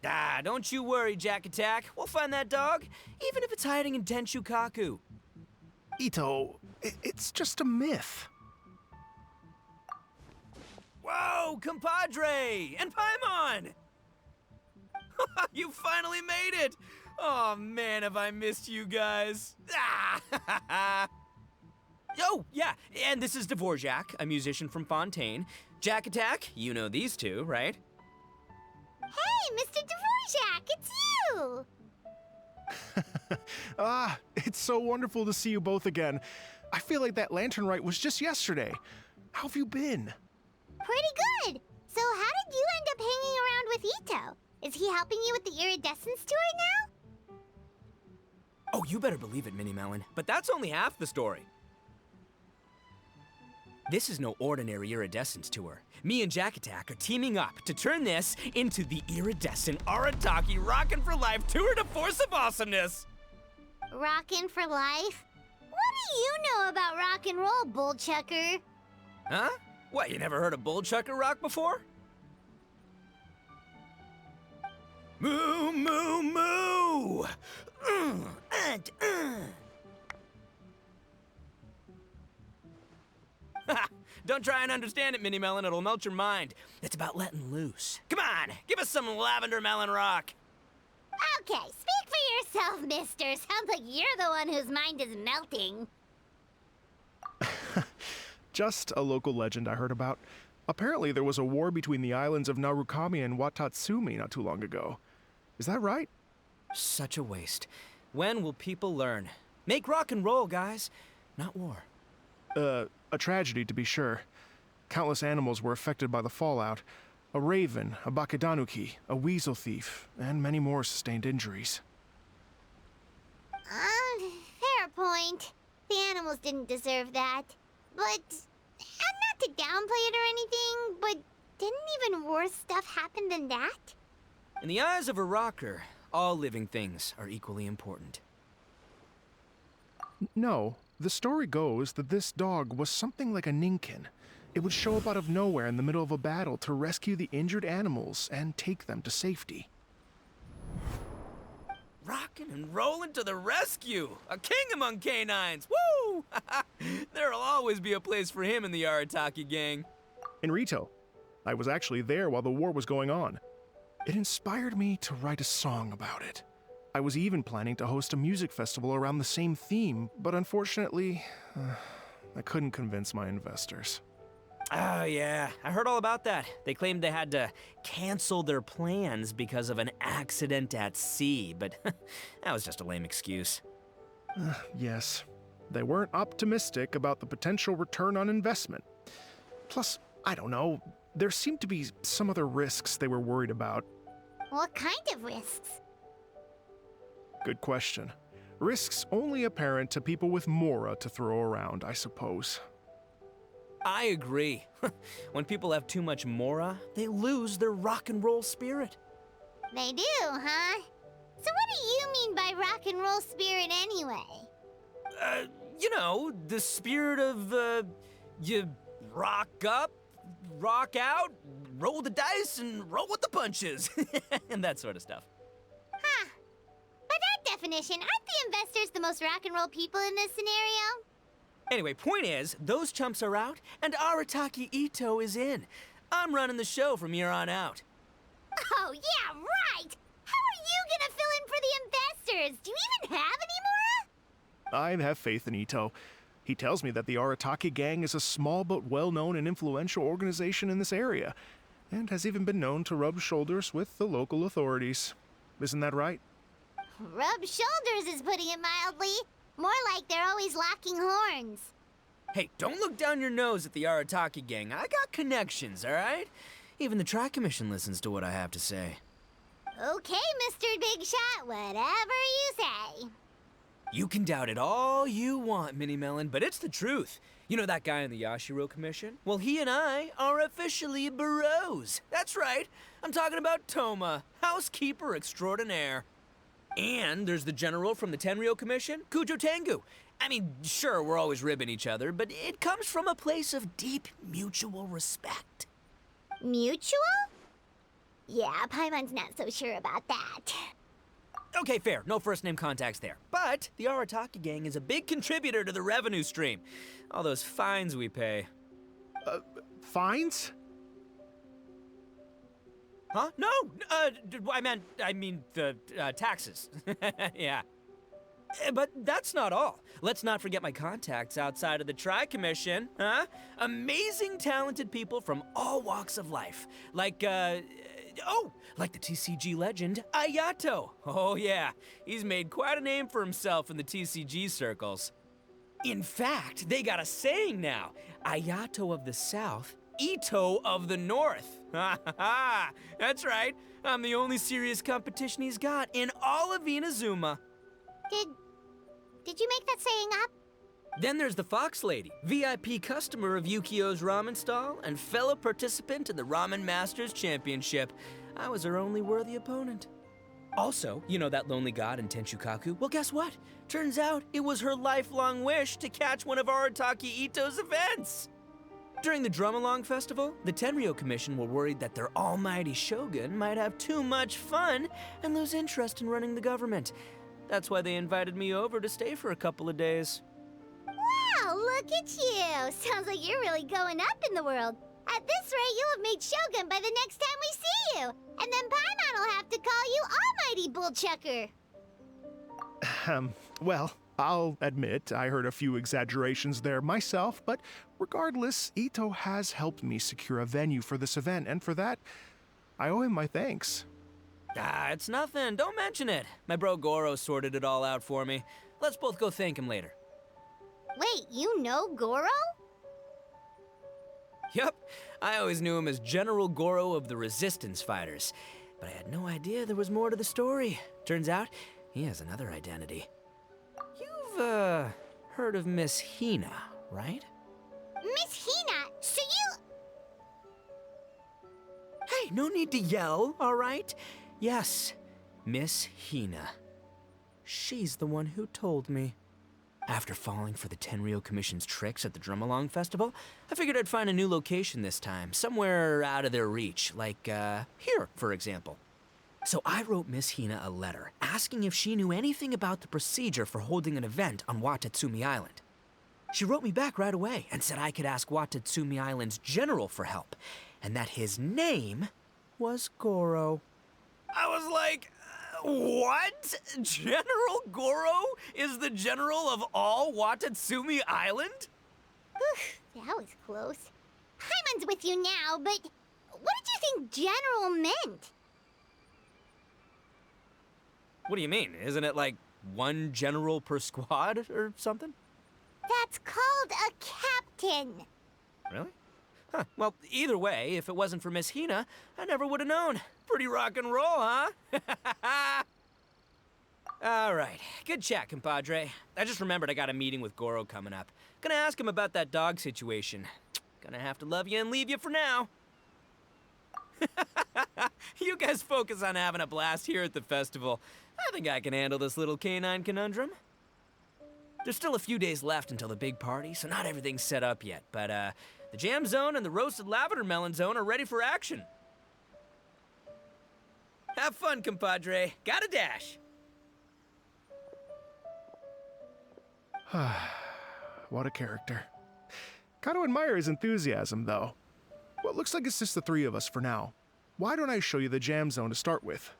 Ah, don't you worry, Jack Attack. We'll find that dog, even if it's hiding in Tenshukaku. Itto, it's just a myth. Whoa, compadre! And Paimon! You finally made it! Oh man, have I missed you guys. Ah! Oh, yeah, and this is Dvorak, a musician from Fontaine. Jack Attack, you know these two, right? Hey, Mr. Dvorak, it's you! It's so wonderful to see you both again. I feel like that lantern rite was just yesterday. How have you been? Pretty good. So how did you end up hanging around with Itto? Is he helping you with the iridescence tour now? Oh, you better believe it, Minnie Melon. But that's only half the story. This is no ordinary iridescence tour. Me and Jack Attack are teaming up to turn this into the iridescent Arataki Rockin' for Life Tour de Force of Awesomeness! Rockin' for life? What do you know about rock and roll, bullchucker? Huh? What, you never heard a bullchucker rock before? Moo, moo, moo! Don't try and understand it, Minnie Melon. It'll melt your mind. It's about letting loose. Come on, give us some lavender melon rock. Okay, speak for yourself, mister. Sounds like you're the one whose mind is melting. Just a local legend I heard about. Apparently there was a war between the islands of Narukami and Watatsumi not too long ago. Is that right? Such a waste. When will people learn? Make rock and roll, guys, not war. A tragedy to be sure. Countless animals were affected by the fallout. A raven, a bakedanuki, a weasel thief, and many more sustained injuries. Fair point. The animals didn't deserve that. But, and not to downplay it or anything, but didn't even worse stuff happen than that? In the eyes of a rocker, all living things are equally important. No, the story goes that this dog was something like a ninkin. It would show up out of nowhere in the middle of a battle to rescue the injured animals and take them to safety. Rockin' and rollin' to the rescue! A king among canines! Woo! There'll always be a place for him in the Arataki gang. In Rito, I was actually there while the war was going on. It inspired me to write a song about it. I was even planning to host a music festival around the same theme, but unfortunately, I couldn't convince my investors. Oh, yeah. I heard all about that. They claimed they had to cancel their plans because of an accident at sea, but that was just a lame excuse. Yes, they weren't optimistic about the potential return on investment. Plus, I don't know, there seemed to be some other risks they were worried about. What kind of risks? Good question. Risks only apparent to people with mora to throw around, I suppose. I agree. When people have too much mora, they lose their rock and roll spirit. They do, huh? So what do you mean by rock and roll spirit anyway? You know, the spirit of, you rock up, rock out, roll the dice, and roll with the punches. And that sort of stuff. Huh. By that definition, aren't the investors the most rock and roll people in this scenario? Anyway, point is, those chumps are out, and Arataki Itto is in. I'm running the show from here on out. Oh, yeah, right! How are you gonna fill in for the investors? Do you even have any mora? I have faith in Itto. He tells me that the Arataki gang is a small but well-known and influential organization in this area, and has even been known to rub shoulders with the local authorities. Isn't that right? Rub shoulders is putting it mildly. More like they're always locking horns. Hey, don't look down your nose at the Arataki gang. I got connections, all right? Even the Tri-Commission listens to what I have to say. Okay, Mr. Big Shot, whatever you say. You can doubt it all you want, Minnie Melon, but it's the truth. You know that guy in the Yashiro Commission? Well, he and I are officially bros. That's right. I'm talking about Toma, housekeeper extraordinaire. And there's the general from the Tenryo Commission, Kujo Tengu. I mean, sure, we're always ribbing each other, but it comes from a place of deep mutual respect. Mutual? Yeah, Paimon's not so sure about that. Okay, fair. No first-name contacts there. But the Arataki gang is a big contributor to the revenue stream. All those fines we pay. Fines? Huh? No! I mean the taxes. Yeah. But that's not all. Let's not forget my contacts outside of the Tri-Commission, huh? Amazing, talented people from all walks of life. Like the TCG legend, Itto. Oh yeah, he's made quite a name for himself in the TCG circles. In fact, they got a saying now. Itto of the South, Itto of the North. Ha ha ha! That's right. I'm the only serious competition he's got in all of Inazuma. Did you make that saying up? Then there's the Fox Lady, VIP customer of Yukio's ramen stall and fellow participant in the Ramen Masters Championship. I was her only worthy opponent. Also, you know that lonely god in Tenchukaku? Well, guess what? Turns out it was her lifelong wish to catch one of Arataki Itto's events. During the Drum-Along Festival, the Tenryo Commission were worried that their almighty shogun might have too much fun and lose interest in running the government. That's why they invited me over to stay for a couple of days. Wow, look at you! Sounds like you're really going up in the world. At this rate, you'll have made Shogun by the next time we see you. And then Paimon will have to call you Almighty Bullchucker. Well, I'll admit I heard a few exaggerations there myself, but regardless, Itto has helped me secure a venue for this event, and for that, I owe him my thanks. Ah, it's nothing. Don't mention it. My bro Goro sorted it all out for me. Let's both go thank him later. Wait, you know Goro? Yep, I always knew him as General Goro of the Resistance Fighters, but I had no idea there was more to the story. Turns out, he has another identity. You've, heard of Miss Hina, right? Miss Hina, so you... Hey, no need to yell, all right? Yes, Miss Hina. She's the one who told me. After falling for the Tenryo Commission's tricks at the Drum-Along Festival, I figured I'd find a new location this time, somewhere out of their reach, like, here, for example. So I wrote Miss Hina a letter, asking if she knew anything about the procedure for holding an event on Watatsumi Island. She wrote me back right away and said I could ask Watatsumi Island's general for help, and that his name was Goro. I was like, what? General Goro is the general of all Watatsumi Island? Whew, that was close. Paimon's with you now, but what did you think general meant? What do you mean? Isn't it like one general per squad or something? That's called a captain. Really? Huh. Well, either way, if it wasn't for Miss Hina, I never would have known. Pretty rock and roll, huh? All right. Good chat, compadre. I just remembered I got a meeting with Goro coming up. Gonna ask him about that dog situation. Gonna have to love you and leave you for now. You guys focus on having a blast here at the festival. I think I can handle this little canine conundrum. There's still a few days left until the big party, so not everything's set up yet, but the jam zone and the roasted lavender melon zone are ready for action. Have fun, compadre. Got a dash. What a character. Gotta admire his enthusiasm, though. Well, it looks like it's just the three of us for now. Why don't I show you the jam zone to start with?